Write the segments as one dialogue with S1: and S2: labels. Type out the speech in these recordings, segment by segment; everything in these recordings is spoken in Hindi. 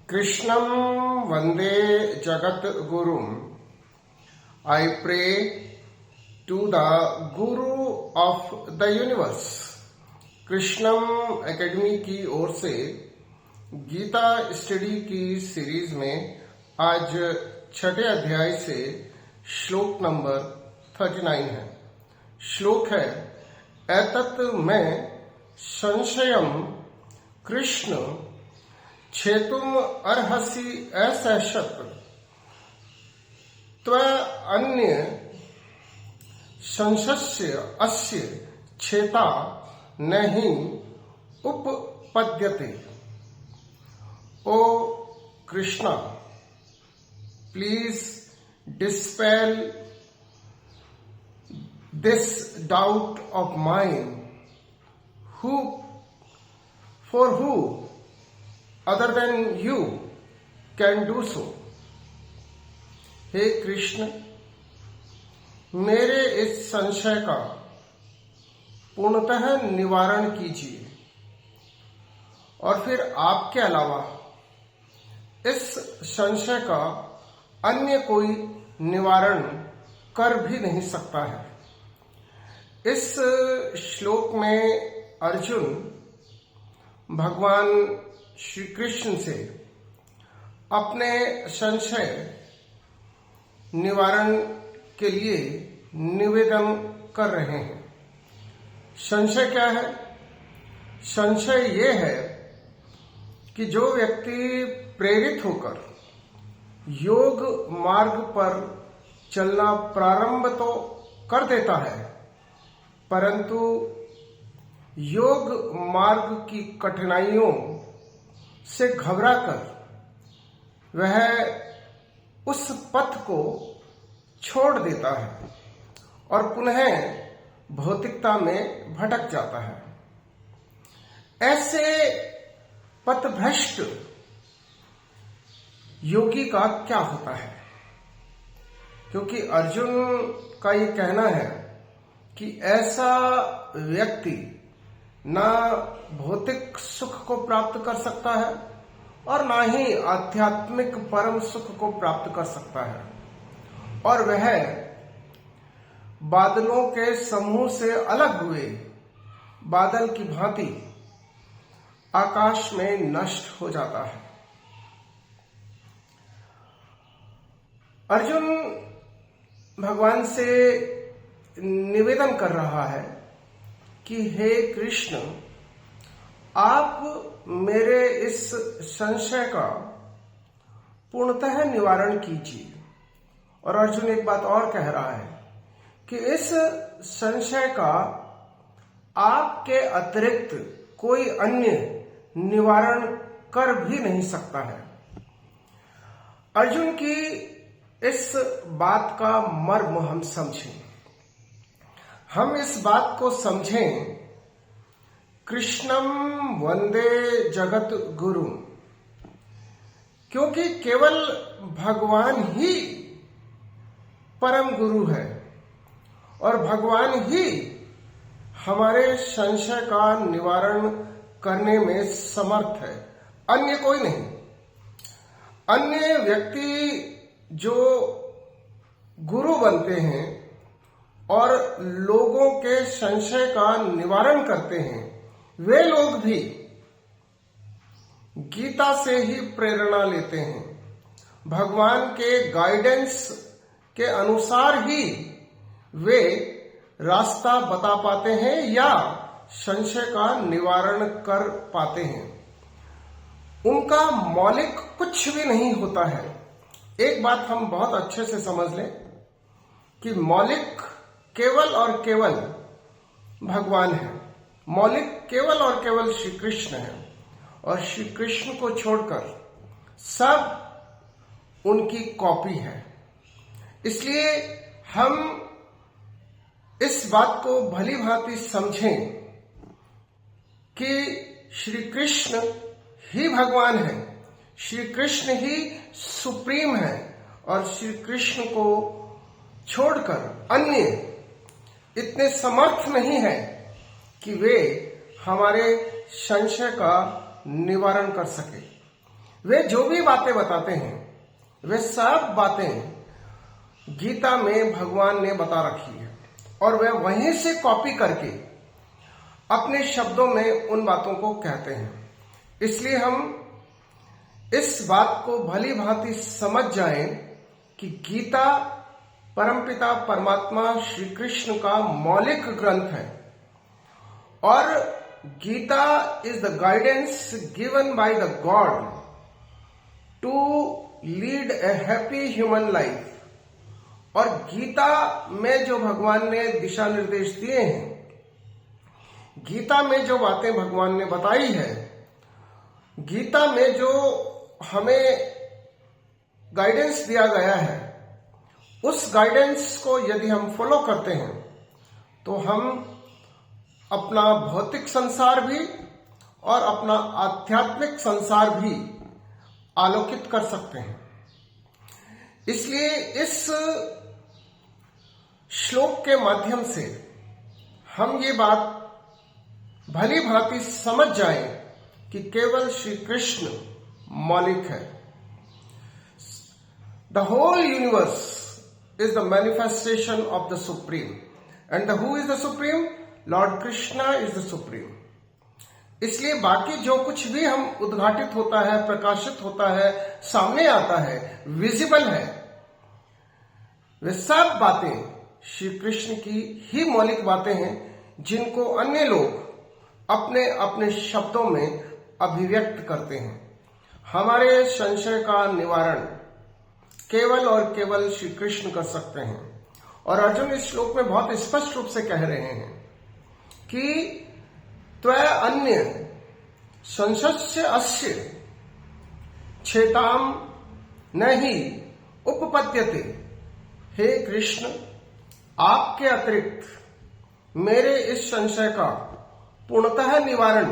S1: Krishnam Vande Jagat Gurum. I pray to the Guru of the Universe. Krishnam academy की ओर से गीता स्टडी की सीरीज में आज छठे अध्याय से श्लोक नंबर 39 है। श्लोक है, एतत् में संशयम कृष्ण छेतुम अर्हसि असैषत् त्व अन्य संशस्य अस्य छेता नहीं उपपद्यते। O Krishna, please dispel this doubt of mine. Who other than you can do so? हे कृष्ण, मेरे इस संशय का पूर्णतः निवारण कीजिए और फिर आपके अलावा इस संशय का अन्य कोई निवारण कर भी नहीं सकता है। इस श्लोक में अर्जुन भगवान श्री कृष्ण से अपने संशय निवारण के लिए निवेदन कर रहे हैं। संशय क्या है? संशय ये है कि जो व्यक्ति प्रेरित होकर योग मार्ग पर चलना प्रारंभ तो कर देता है, परंतु योग मार्ग की कठिनाइयों से घबराकर वह उस पथ को छोड़ देता है और पुनः भौतिकता में भटक जाता है। ऐसे पथभ्रष्ट योगी का क्या होता है? क्योंकि अर्जुन का ये कहना है कि ऐसा व्यक्ति ना भौतिक सुख को प्राप्त कर सकता है और ना ही आध्यात्मिक परम सुख को प्राप्त कर सकता है, और वह बादलों के समूह से अलग हुए बादल की भांति आकाश में नष्ट हो जाता है। अर्जुन भगवान से निवेदन कर रहा है कि हे कृष्ण, आप मेरे इस संशय का पूर्णतः निवारण कीजिए। और अर्जुन एक बात और कह रहा है कि इस संशय का आपके अतिरिक्त कोई अन्य निवारण कर भी नहीं सकता है। अर्जुन की इस बात का मर्म हम समझें। हम इस बात को समझें, कृष्णम वंदे जगत गुरु, क्योंकि केवल भगवान ही परम गुरु है और भगवान ही हमारे संशय का निवारण करने में समर्थ है, अन्य कोई नहीं। अन्य व्यक्ति जो गुरु बनते हैं और लोगों के संशय का निवारण करते हैं, वे लोग भी गीता से ही प्रेरणा लेते हैं। भगवान के गाइडेंस के अनुसार ही वे रास्ता बता पाते हैं या संशय का निवारण कर पाते हैं। उनका मौलिक कुछ भी नहीं होता है। एक बात हम बहुत अच्छे से समझ लें कि मौलिक केवल और केवल भगवान है। मौलिक केवल और केवल श्री कृष्ण है और श्री कृष्ण को छोड़कर सब उनकी कॉपी है। इसलिए हम इस बात को भली भांति समझें कि श्री कृष्ण ही भगवान है, श्री कृष्ण ही सुप्रीम है और श्री कृष्ण को छोड़कर अन्य इतने समर्थ नहीं है कि वे हमारे संशय का निवारण कर सके। वे जो भी बातें बताते हैं वे सब बातें गीता में भगवान ने बता रखी है और वे वहीं से कॉपी करके अपने शब्दों में उन बातों को कहते हैं। इसलिए हम इस बात को भली भांति समझ जाएं कि गीता परमपिता परमात्मा श्री कृष्ण का मौलिक ग्रंथ है और Gita is the guidance given by the God to lead a happy human life. और गीता में जो भगवान ने दिशा निर्देश दिए हैं, गीता में जो बातें भगवान ने बताई है, गीता में जो हमें गाइडेंस दिया गया है, उस गाइडेंस को यदि हम फॉलो करते हैं तो हम अपना भौतिक संसार भी और अपना आध्यात्मिक संसार भी आलोकित कर सकते हैं। इसलिए इस श्लोक के माध्यम से हम ये बात भली भांति समझ जाएं कि केवल श्री कृष्ण मौलिक है। The whole universe is the manifestation of the supreme and who is the supreme? Lord Krishna is the supreme. इसलिए बाकी जो कुछ भी हम उद्घाटित होता है, प्रकाशित होता है, सामने आता है, विजिबल है, वे सब बातें श्री कृष्ण की ही मौलिक बातें हैं जिनको अन्य लोग अपने अपने शब्दों में अभिव्यक्त करते हैं। हमारे संशय का निवारण केवल और केवल श्री कृष्ण कर सकते हैं। और अर्जुन इस श्लोक में बहुत स्पष्ट रूप से कह रहे हैं कि त्वय अन्य संशस्य अस्य क्षेताम नहीं उपपद्यते। हे कृष्ण, आपके अतिरिक्त मेरे इस संशय का पूर्णतः निवारण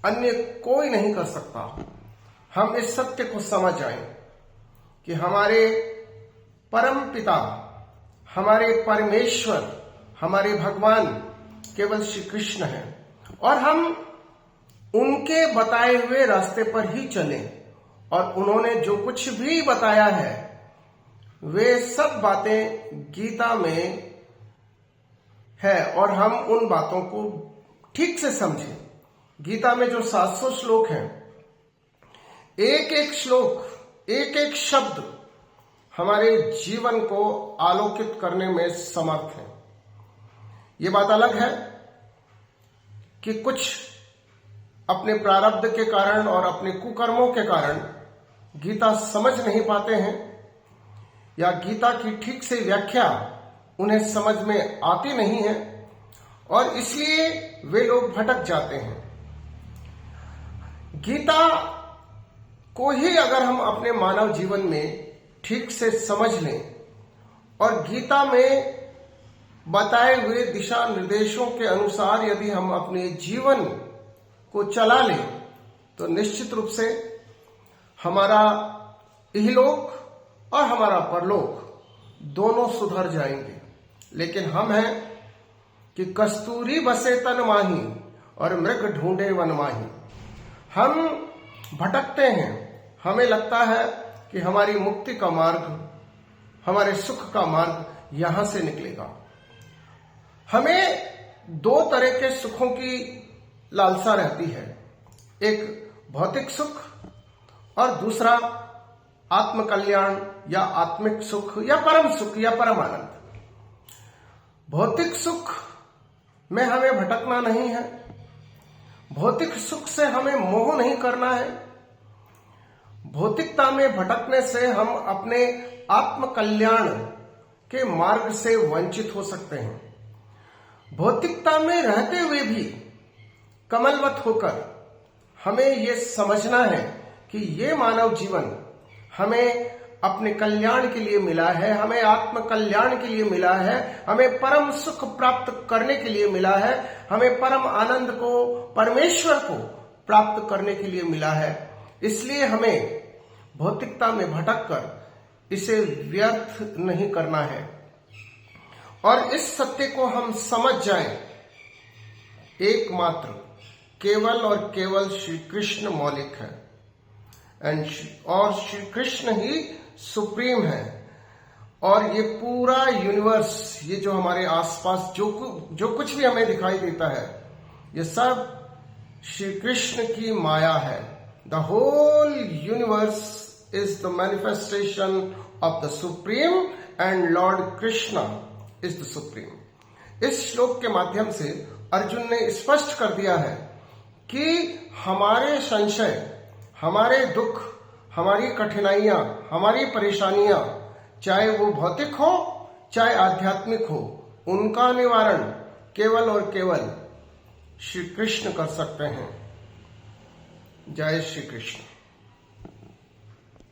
S1: अन्य कोई नहीं कर सकता। हम इस सत्य को समझ आए कि हमारे परम पिता, हमारे परमेश्वर, हमारे भगवान केवल श्री कृष्ण है और हम उनके बताए हुए रास्ते पर ही चलें और उन्होंने जो कुछ भी बताया है वे सब बातें गीता में है और हम उन बातों को ठीक से समझें। गीता में जो 700 श्लोक हैं, एक एक श्लोक, एक एक शब्द हमारे जीवन को आलोकित करने में समर्थ है। ये बात अलग है कि कुछ अपने प्रारब्ध के कारण और अपने कुकर्मों के कारण गीता समझ नहीं पाते हैं या गीता की ठीक से व्याख्या उन्हें समझ में आती नहीं है और इसलिए वे लोग भटक जाते हैं। गीता को ही अगर हम अपने मानव जीवन में ठीक से समझ लें और गीता में बताए हुए दिशा निर्देशों के अनुसार यदि हम अपने जीवन को चला लें तो निश्चित रूप से हमारा इहलोक और हमारा परलोक दोनों सुधर जाएंगे। लेकिन हम हैं कि कस्तूरी बसे तन माही और मृग ढूंढे वन माही। हम भटकते हैं, हमें लगता है कि हमारी मुक्ति का मार्ग, हमारे सुख का मार्ग यहां से निकलेगा। हमें दो तरह के सुखों की लालसा रहती है, एक भौतिक सुख और दूसरा आत्म कल्याण या आत्मिक सुख या परम आनंद। भौतिक सुख में हमें भटकना नहीं है, भौतिक सुख से हमें मोह नहीं करना है। भौतिकता में भटकने से हम अपने आत्म कल्याण के मार्ग से वंचित हो सकते हैं। भौतिकता में रहते हुए भी कमलवत होकर हमें ये समझना है कि ये मानव जीवन हमें अपने कल्याण के लिए मिला है, हमें आत्म कल्याण के लिए मिला है, हमें परम सुख प्राप्त करने के लिए मिला है, हमें परम आनंद को, परमेश्वर को प्राप्त करने के लिए मिला है। इसलिए हमें भौतिकता में भटककर इसे व्यर्थ नहीं करना है। और इस सत्य को हम समझ जाएं, एकमात्र केवल और केवल श्री कृष्ण मौलिक है। और श्री कृष्ण ही सुप्रीम है। और ये पूरा यूनिवर्स, ये जो हमारे आसपास जो कुछ भी हमें दिखाई देता है, ये सब श्री कृष्ण की माया है। The whole universe is the manifestation of the supreme and lord Krishna is the supreme. इस श्लोक के माध्यम से अर्जुन ने स्पष्ट कर दिया है कि हमारे संशय, हमारे दुख, हमारी कठिनाइयां, हमारी परेशानियां, चाहे वो भौतिक हो चाहे आध्यात्मिक हो, उनका निवारण केवल और केवल श्री कृष्ण कर सकते हैं। जय श्री कृष्ण।